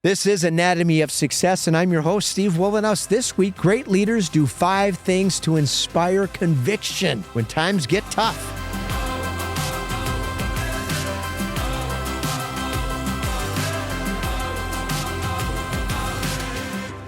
This is Anatomy of Success, and I'm your host, Steve Wohlenhaus. This week, great leaders do 5 things to inspire conviction when times get tough.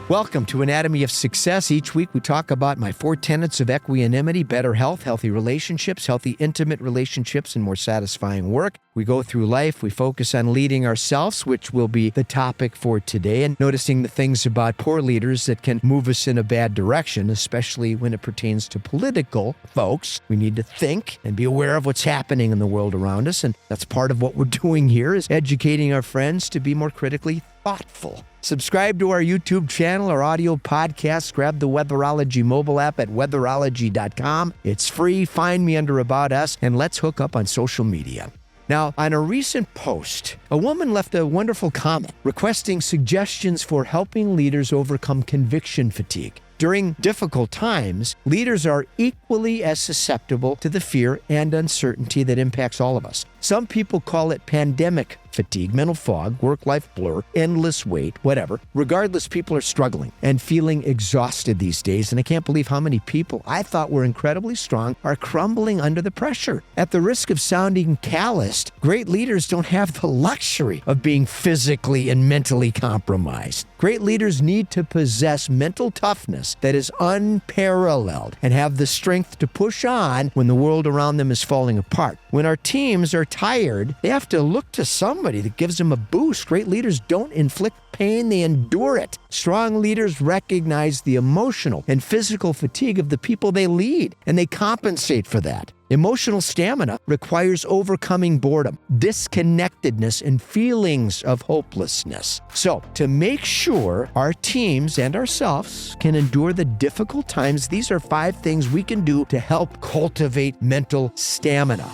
Welcome to Anatomy of Success. Each week we talk about my 4 tenets of equanimity: better health, healthy relationships, healthy intimate relationships, and more satisfying work. We go through life, we focus on leading ourselves, which will be the topic for today, and noticing the things about poor leaders that can move us in a bad direction, especially when it pertains to political folks. We need to think and be aware of what's happening in the world around us, and that's part of what we're doing here, is educating our friends to be more critically thoughtful. Subscribe to our YouTube channel, our audio podcasts. Grab the Weatherology mobile app at weatherology.com. It's free. Find me under About Us, and let's hook up on social media. Now, on a recent post, a woman left a wonderful comment requesting suggestions for helping leaders overcome conviction fatigue. During difficult times, leaders are equally as susceptible to the fear and uncertainty that impacts all of us. Some people call it pandemic fatigue, mental fog, work-life blur, endless wait, whatever. Regardless, people are struggling and feeling exhausted these days, and I can't believe how many people I thought were incredibly strong are crumbling under the pressure. At the risk of sounding calloused, great leaders don't have the luxury of being physically and mentally compromised. Great leaders need to possess mental toughness that is unparalleled and have the strength to push on when the world around them is falling apart. When our teams are tired, they have to look to somebody that gives them a boost. Great leaders don't inflict pain, they endure it. Strong leaders recognize the emotional and physical fatigue of the people they lead, and they compensate for that. Emotional stamina requires overcoming boredom, disconnectedness, and feelings of hopelessness. So, to make sure our teams and ourselves can endure the difficult times, these are 5 things we can do to help cultivate mental stamina.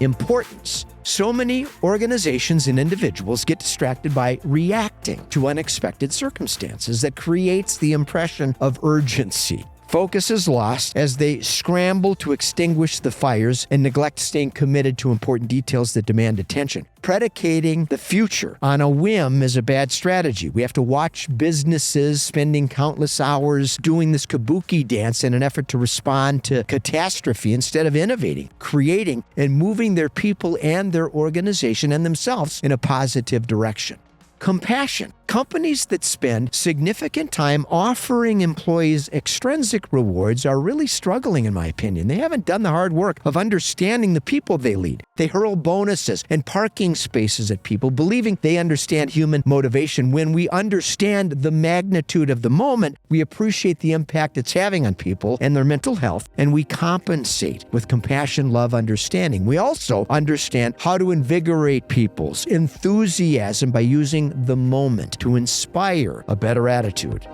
Importance. So many organizations and individuals get distracted by reacting to unexpected circumstances that creates the impression of urgency. Focus is lost as they scramble to extinguish the fires and neglect staying committed to important details that demand attention. Predicating the future on a whim is a bad strategy. We have to watch businesses spending countless hours doing this kabuki dance in an effort to respond to catastrophe instead of innovating, creating, and moving their people and their organization and themselves in a positive direction. Compassion. Companies that spend significant time offering employees extrinsic rewards are really struggling, in my opinion. They haven't done the hard work of understanding the people they lead. They hurl bonuses and parking spaces at people, believing they understand human motivation. When we understand the magnitude of the moment, we appreciate the impact it's having on people and their mental health, and we compensate with compassion, love, understanding. We also understand how to invigorate people's enthusiasm by using the moment to inspire a better attitude.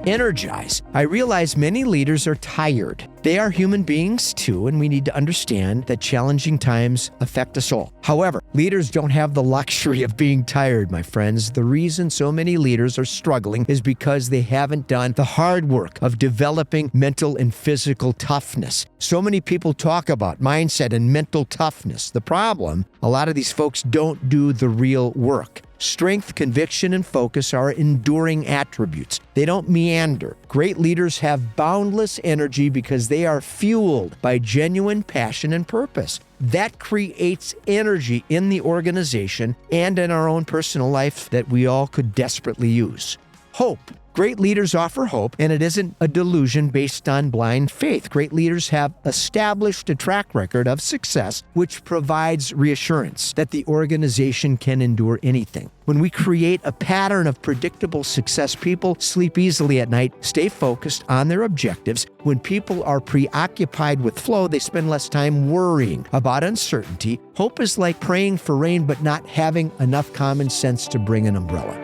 Energize. I realize many leaders are tired. They are human beings too, and we need to understand that challenging times affect us all. However, leaders don't have the luxury of being tired, my friends. The reason so many leaders are struggling is because they haven't done the hard work of developing mental and physical toughness. So many people talk about mindset and mental toughness. The problem, a lot of these folks don't do the real work. Strength, conviction, and focus are enduring attributes. They don't meander. Great leaders have boundless energy because they are fueled by genuine passion and purpose. That creates energy in the organization and in our own personal life that we all could desperately use. Hope. Great leaders offer hope, and it isn't a delusion based on blind faith. Great leaders have established a track record of success, which provides reassurance that the organization can endure anything. When we create a pattern of predictable success, people sleep easily at night, stay focused on their objectives. When people are preoccupied with flow, they spend less time worrying about uncertainty. Hope is like praying for rain, but not having enough common sense to bring an umbrella.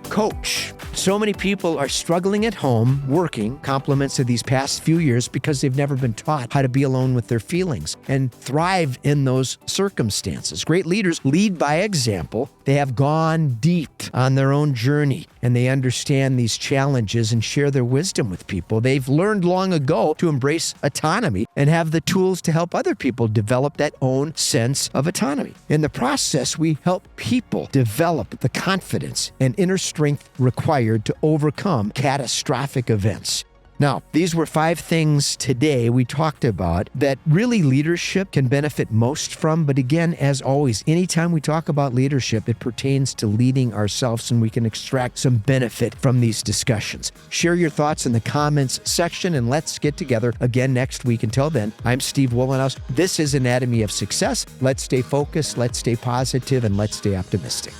Coach. So many people are struggling at home, working, compliments of these past few years because they've never been taught how to be alone with their feelings and thrive in those circumstances. Great leaders lead by example. They have gone deep on their own journey and they understand these challenges and share their wisdom with people. They've learned long ago to embrace autonomy and have the tools to help other people develop that own sense of autonomy. In the process, we help people develop the confidence and inner strength required to overcome catastrophic events. Now, these were 5 things today we talked about that really leadership can benefit most from. But again, as always, anytime we talk about leadership, it pertains to leading ourselves, and we can extract some benefit from these discussions. Share your thoughts in the comments section, and let's get together again next week. Until then, I'm Steve Wohlenhaus. This is Anatomy of Success. Let's stay focused, let's stay positive, and let's stay optimistic.